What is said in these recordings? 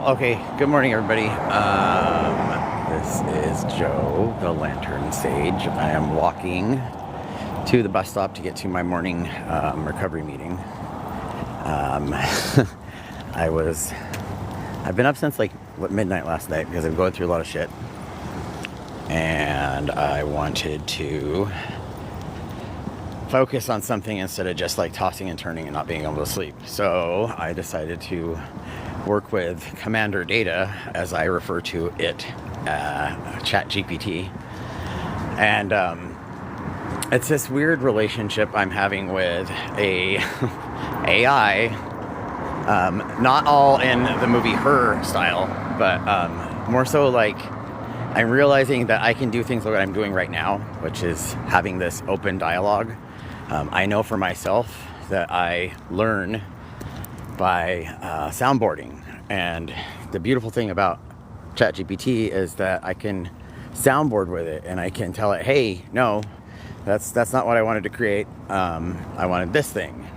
Okay, good morning, everybody. This is Joe, the Lantern Sage. I am walking to the bus stop to get to my morning recovery meeting. I've been up since like midnight last night because I'm going through a lot of shit, and I wanted to focus on something instead of just like tossing and turning and not being able to sleep. So I decided to work with Commander Data, as I refer to it, ChatGPT. And it's this weird relationship I'm having with a AI, not all in the movie Her style, but more so like I'm realizing that I can do things like what I'm doing right now, which is having this open dialogue. I know for myself that I learn by soundboarding, and the beautiful thing about ChatGPT is that I can soundboard with it and I can tell it, hey, no, that's not what I wanted to create. I wanted this thing.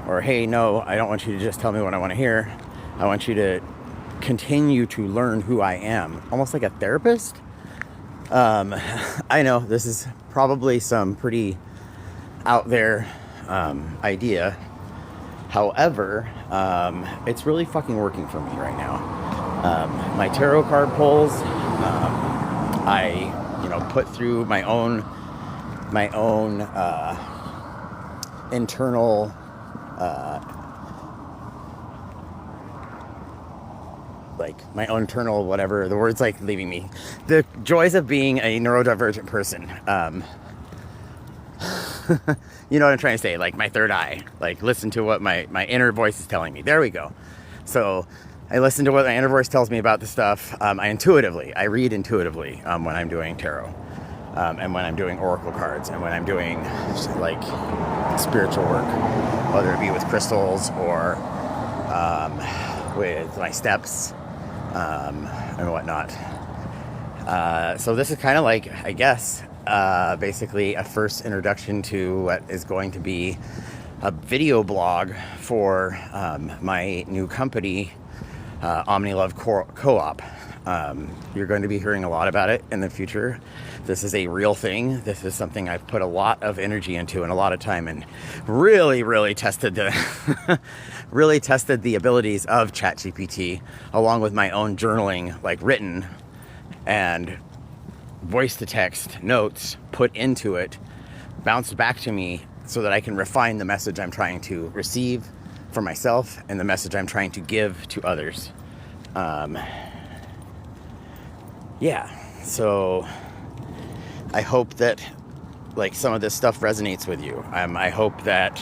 Or hey, no, I don't want you to just tell me what I want to hear. I want you to continue to learn who I am, almost like a therapist. I know this is probably some pretty out there idea. However, it's really fucking working for me right now. My tarot card pulls, I put through my own internal whatever, the word's like leaving me. The joys of being a neurodivergent person. You know what I'm trying to say? Like my third eye. Like listen to what my inner voice is telling me. There we go. So I listen to what my inner voice tells me about the stuff. I read intuitively when I'm doing tarot. And when I'm doing oracle cards. And when I'm doing like spiritual work. Whether it be with crystals or with my steps and whatnot. So this is kind of like, I guess, basically a first introduction to what is going to be a video blog for my new company, Omni Love Co-op. You're going to be hearing a lot about it in the future. This is a real thing. This is something I've put a lot of energy into and a lot of time, and really tested the really tested the abilities of ChatGPT, along with my own journaling, like written and voice to text notes put into it, bounced back to me so that I can refine the message I'm trying to receive for myself and the message I'm trying to give to others. So I hope that like some of this stuff resonates with you. I hope that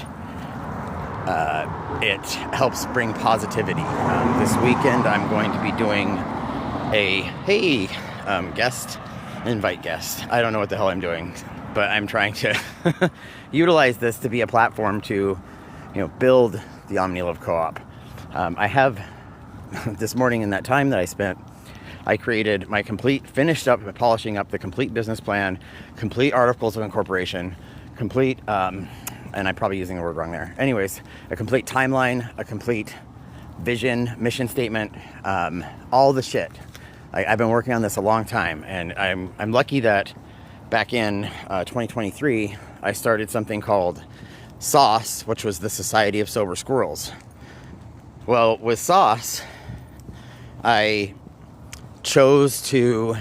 it helps bring positivity. This weekend I'm going to be doing a invite guest. I don't know what the hell I'm doing, but I'm trying to utilize this to be a platform to, build the Omni Love Co-op. I have this morning, in that time that I spent, I created my finished up, polishing up the complete business plan, complete articles of incorporation, complete, and I'm probably using the word wrong there. Anyways, a complete timeline, a complete vision, mission statement, all the shit. I've been working on this a long time, and I'm lucky that back in 2023, I started something called SOSS, which was the Society of Sober Squirrels. Well, with SOSS, I chose to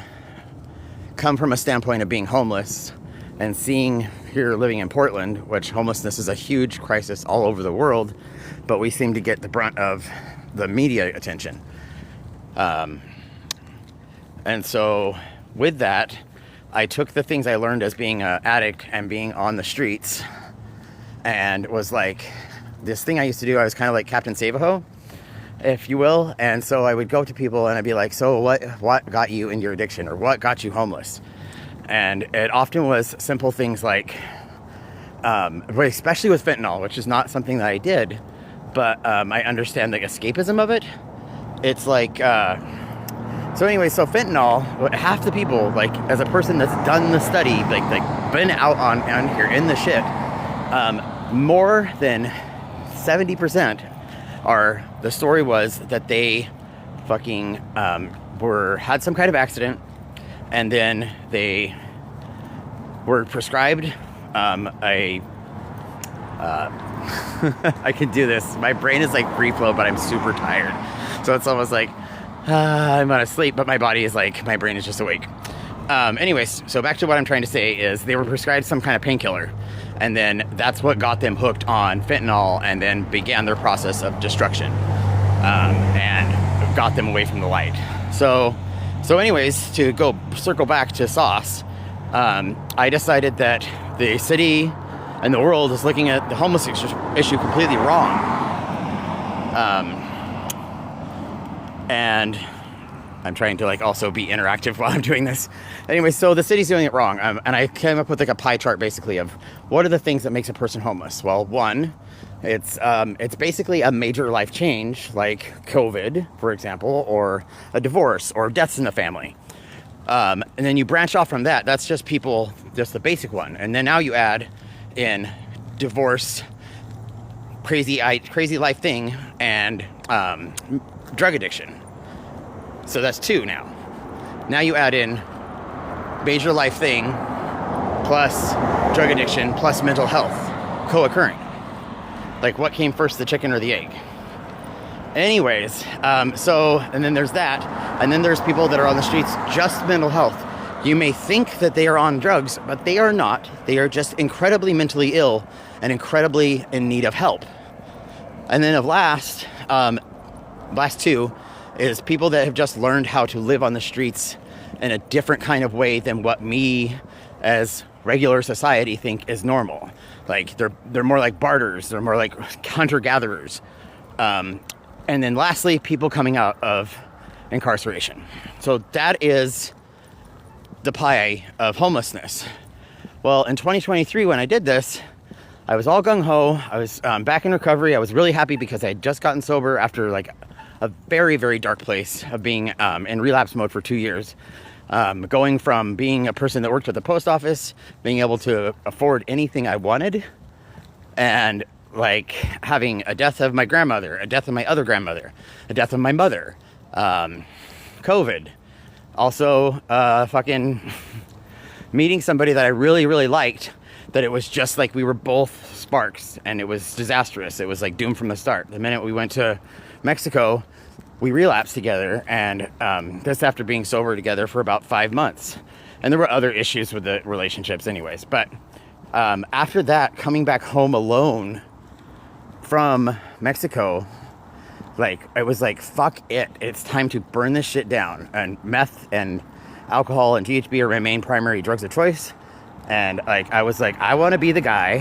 come from a standpoint of being homeless and seeing here living in Portland, which homelessness is a huge crisis all over the world, but we seem to get the brunt of the media attention. And so with that, I took the things I learned as being an addict and being on the streets, and was like, this thing I used to do, I was kind of like Captain Save-A-Ho, if you will. And so I would go to people and I'd be like, so what got you in your addiction, or what got you homeless? And it often was simple things like, especially with fentanyl, which is not something that I did, but I understand the escapism of it. It's like, so fentanyl, half the people, like as a person that's done the study, like been out on here in the shit, more than 70% the story was that they fucking had some kind of accident, and then they were prescribed I can do this. My brain is like free flow, but I'm super tired. So it's almost like I'm out of sleep, but my body is like, my brain is just awake. Anyways, so back to what I'm trying to say is they were prescribed some kind of painkiller, and then that's what got them hooked on fentanyl, and then began their process of destruction, and got them away from the light. So anyways, to circle back to SOSS, I decided that the city and the world is looking at the homeless issue completely wrong. And I'm trying to like also be interactive while I'm doing this. Anyway, so the city's doing it wrong. And I came up with like a pie chart basically of what are the things that makes a person homeless. Well, one, it's basically a major life change like COVID, for example, or a divorce or deaths in the family. And then you branch off from that. That's just people, just the basic one. And then now you add in divorce, crazy life thing, and drug addiction. So that's two now. Now you add in major life thing plus drug addiction plus mental health co-occurring. Like what came first, the chicken or the egg? Anyways, and then there's that, and then there's people that are on the streets, just mental health. You may think that they are on drugs, but they are not. They are just incredibly mentally ill and incredibly in need of help. And then last two is people that have just learned how to live on the streets in a different kind of way than what me as regular society think is normal. Like they're more like barters, they're more like hunter-gatherers. And then lastly, people coming out of incarceration. So that is the pie of homelessness. Well, in 2023, when I did this, I was all gung-ho. I was back in recovery. I was really happy because I had just gotten sober after like a very, very dark place of being in relapse mode for 2 years. Going from being a person that worked at the post office, being able to afford anything I wanted, and like having a death of my grandmother, a death of my other grandmother, a death of my mother, COVID, also fucking meeting somebody that I really, really liked, that it was just like we were both sparks, and it was disastrous. It was like doomed from the start. The minute we went to Mexico, we relapsed together, and this after being sober together for about 5 months. And there were other issues with the relationships anyways, but after that, coming back home alone from Mexico, like it was like, fuck it, it's time to burn this shit down. And meth and alcohol and GHB are my main primary drugs of choice. And like I was like, I want to be the guy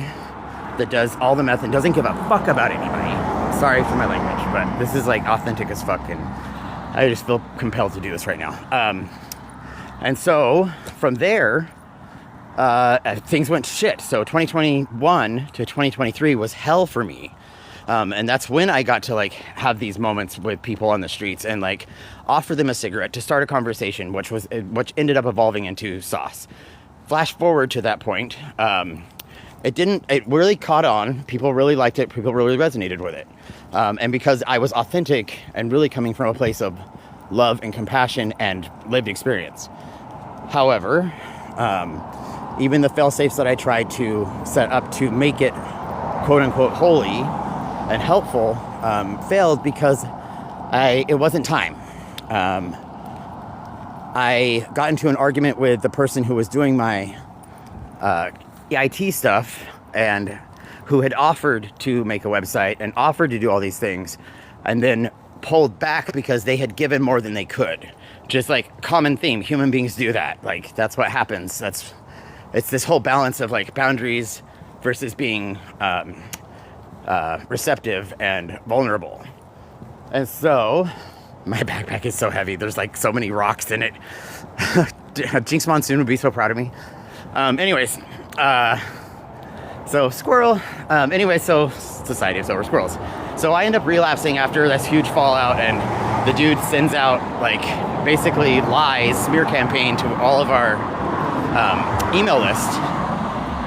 that does all the meth and doesn't give a fuck about anybody. Sorry for my language, but this is like authentic as fuck, and I just feel compelled to do this right now. And so from there, things went shit. So 2021 to 2023 was hell for me. And that's when I got to like have these moments with people on the streets and like offer them a cigarette to start a conversation, which ended up evolving into SOSS. Flash forward to that point. It really caught on. People really liked it. People really resonated with it. And because I was authentic and really coming from a place of love and compassion and lived experience. However, even the fail-safes that I tried to set up to make it quote unquote holy and helpful failed because it wasn't time. I got into an argument with the person who was doing my IT stuff and who had offered to make a website and offered to do all these things, and then pulled back because they had given more than they could. Just like common theme, human beings do that. Like that's what happens. It's this whole balance of like boundaries versus being receptive and vulnerable. And so my backpack is so heavy. There's like so many rocks in it. Jinx Monsoon would be so proud of me. So Squirrel. So Society of Sober Squirrels. So I end up relapsing after this huge fallout, and the dude sends out like basically lies, smear campaign to all of our email list.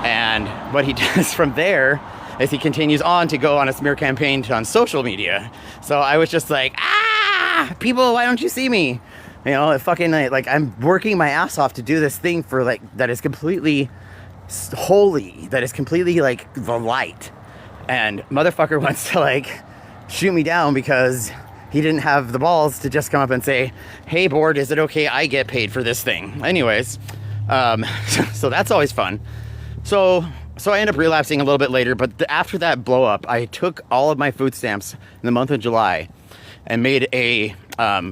And what he does from there is he continues on to go on a smear campaign on social media. So I was just like, people, why don't you see me? You know, fucking, like, I'm working my ass off to do this thing for, like, that is completely holy, that is completely, like, the light. And motherfucker wants to, like, shoot me down because he didn't have the balls to just come up and say, hey, board, is it okay I get paid for this thing? Anyways, so that's always fun. So I end up relapsing a little bit later, but after that blow up, I took all of my food stamps in the month of July and made a,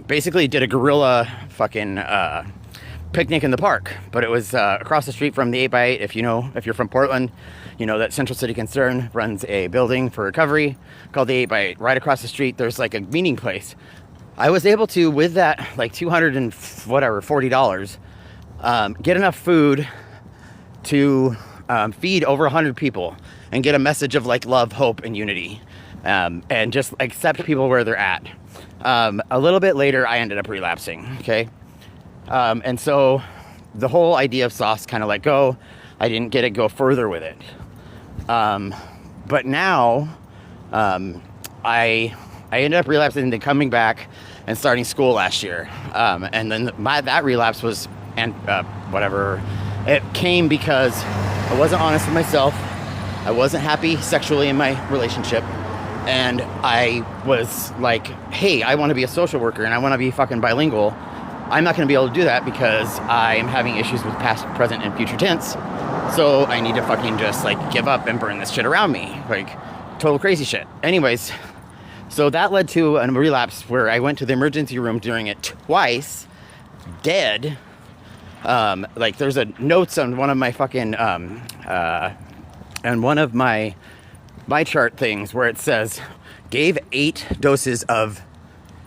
basically did a guerrilla fucking picnic in the park. But it was across the street from the 8x8. If you're from Portland, you know that Central City Concern runs a building for recovery called the 8x8. Right across the street, there's like a meeting place. I was able to, with that like $240, get enough food to feed over 100 people and get a message of like love, hope, and unity, and just accept people where they're at. A little bit later, I ended up relapsing. Okay, and so the whole idea of SOSS kind of let go. I didn't get to go further with it. But now, I ended up relapsing and then coming back and starting school last year. And then that relapse was, whatever, it came because I wasn't honest with myself. I wasn't happy sexually in my relationship. And I was like, hey, I want to be a social worker and I want to be fucking bilingual. I'm not going to be able to do that because I am having issues with past, present, and future tense. So I need to fucking just like give up and burn this shit around me. Like total crazy shit. Anyways, so that led to a relapse where I went to the emergency room during it twice, dead. Like there's a notes on one of my fucking, and one of my chart things where it says, gave 8 doses of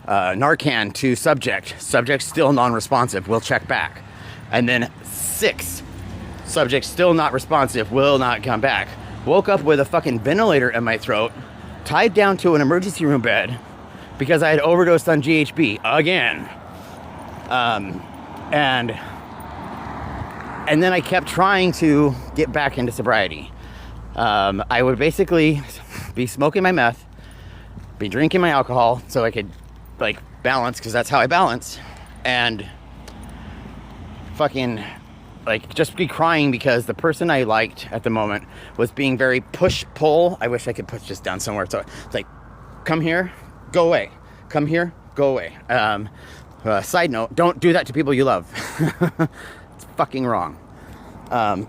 Narcan to subject still non-responsive, will check back. And then 6, subject still not responsive, will not come back. Woke up with a fucking ventilator in my throat, tied down to an emergency room bed because I had overdosed on GHB again. And then I kept trying to get back into sobriety. I would basically be smoking my meth, be drinking my alcohol so I could like balance, because that's how I balance, and fucking like just be crying because the person I liked at the moment was being very push-pull. I wish I could push this down somewhere. So it's like, come here, go away. Come here, go away. Side note, don't do that to people you love. It's fucking wrong.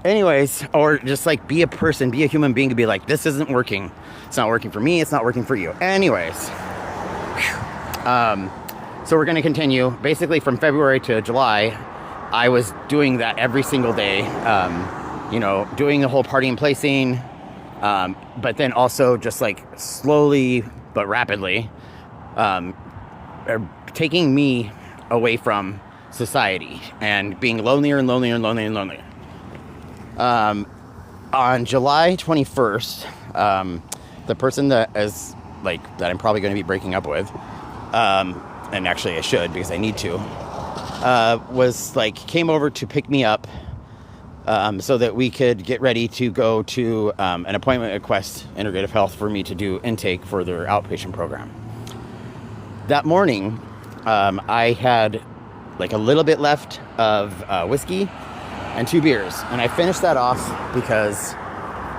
Anyways, or just like be a person, be a human being to be like, this isn't working. It's not working for me. It's not working for you. Anyways. So we're going to continue. Basically from February to July, I was doing that every single day, doing the whole party and play scene, but then also just like slowly but rapidly taking me away from society and being lonelier and lonelier and lonelier and lonelier. On July 21st, the person that I'm probably going to be breaking up with, and actually I should because I need to, came over to pick me up, so that we could get ready to go to an appointment at Quest Integrative Health for me to do intake for their outpatient program. That morning, I had like a little bit left of whiskey and 2 beers, and I finished that off because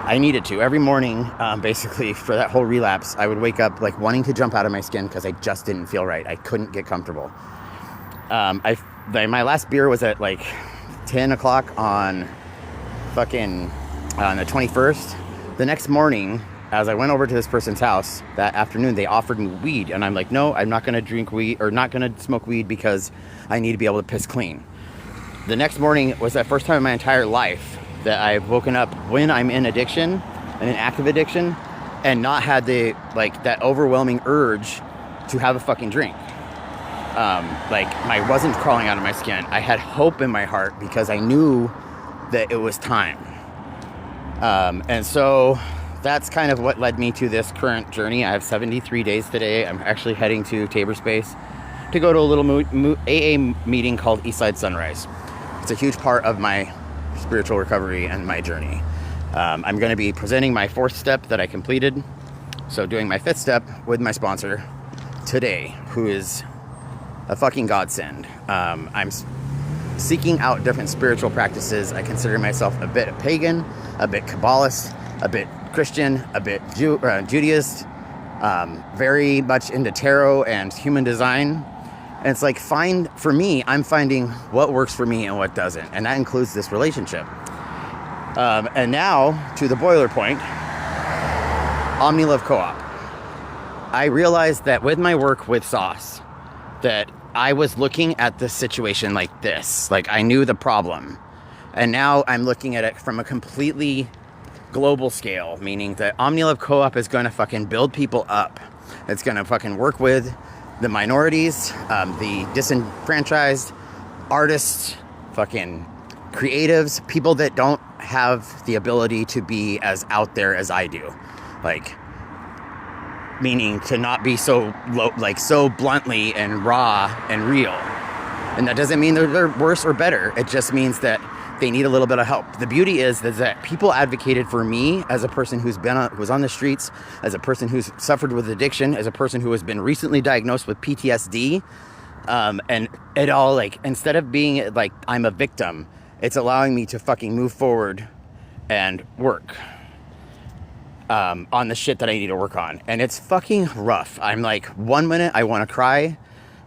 I needed to. Every morning, basically, for that whole relapse, I would wake up like wanting to jump out of my skin because I just didn't feel right. I couldn't get comfortable. My last beer was at like 10 o'clock on the 21st. The next morning, as I went over to this person's house that afternoon, they offered me weed. And I'm like, no, I'm not going to drink weed or not going to smoke weed because I need to be able to piss clean. The next morning was that first time in my entire life that I've woken up when I'm in addiction and in active addiction and not had that overwhelming urge to have a fucking drink. I wasn't crawling out of my skin. I had hope in my heart because I knew that it was time. And so that's kind of what led me to this current journey. I have 73 days today. I'm actually heading to Tabor Space to go to a little AA meeting called Eastside Sunrise. It's a huge part of my spiritual recovery and my journey. I'm going to be presenting my 4th step that I completed. So doing my 5th step with my sponsor today, who is a fucking godsend. I'm seeking out different spiritual practices. I consider myself a bit pagan, a bit Kabbalist, a bit Christian, a bit Judaist, very much into tarot and human design. And it's like, for me, I'm finding what works for me and what doesn't. And that includes this relationship. And now to the boiler point, Omni Love Co-op. I realized that with my work with SOSS, that I was looking at the situation like this. Like, I knew the problem. And now I'm looking at it from a completely global scale, meaning that Omni Love Co-op is going to fucking build people up. It's going to fucking work with the minorities, the disenfranchised, artists, fucking creatives, people that don't have the ability to be as out there as I do. Like, meaning to not be so low, like so bluntly and raw and real. And that doesn't mean they're worse or better. It just means that they need a little bit of help. The beauty is that people advocated for me as a person who's on the streets, as a person who's suffered with addiction, as a person who has been recently diagnosed with PTSD. And it all, like, instead of being like I'm a victim, it's allowing me to fucking move forward and work on the shit that I need to work on. And it's fucking rough. I'm like, 1 minute I want to cry.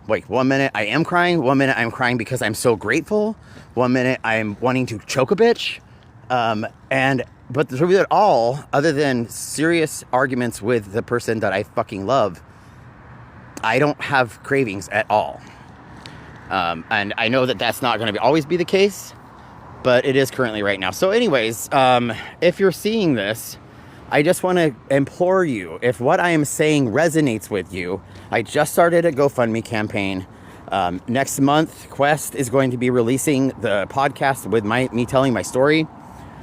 Like, 1 minute I am crying. 1 minute I'm crying because I'm so grateful. 1 minute I'm wanting to choke a bitch. But through it all, other than serious arguments with the person that I fucking love, I don't have cravings at all. And I know that that's not going to always be the case, but it is currently right now. So anyways, if you're seeing this, I just want to implore you, if what I am saying resonates with you, I just started a GoFundMe campaign. Next month, Quest is going to be releasing the podcast with me telling my story.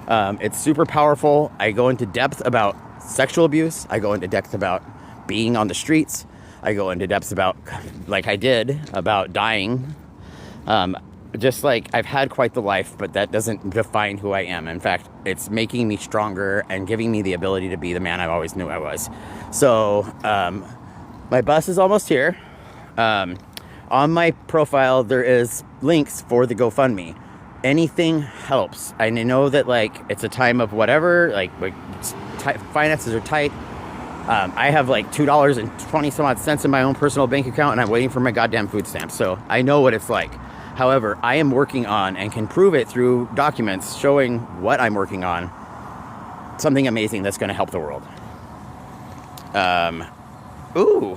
It's super powerful. I go into depth about sexual abuse. I go into depth about being on the streets. I go into depth about, like I did, about dying. Just like, I've had quite the life, but that doesn't define who I am. In fact, it's making me stronger and giving me the ability to be the man I always knew I was. So, my bus is almost here. On my profile, there is links for the GoFundMe. Anything helps. I know that, like, it's a time of whatever, like finances are tight. I have like $2.20 some odd cents in my own personal bank account, and I'm waiting for my goddamn food stamps. So I know what it's like. However, I am working on, and can prove it through documents showing what I'm working on, something amazing that's going to help the world. Ooh.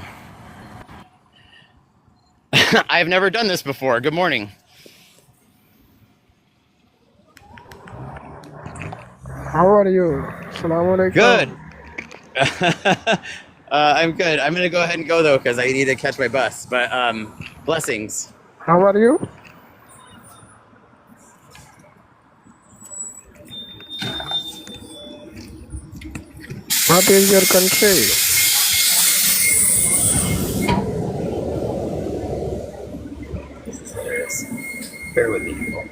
I've never done this before. Good morning. How are you? Assalamu alaikum. Good. I'm good. I'm going to go ahead and go, though, because I need to catch my bus. But blessings. How are you? What is your country? Bear with me, people.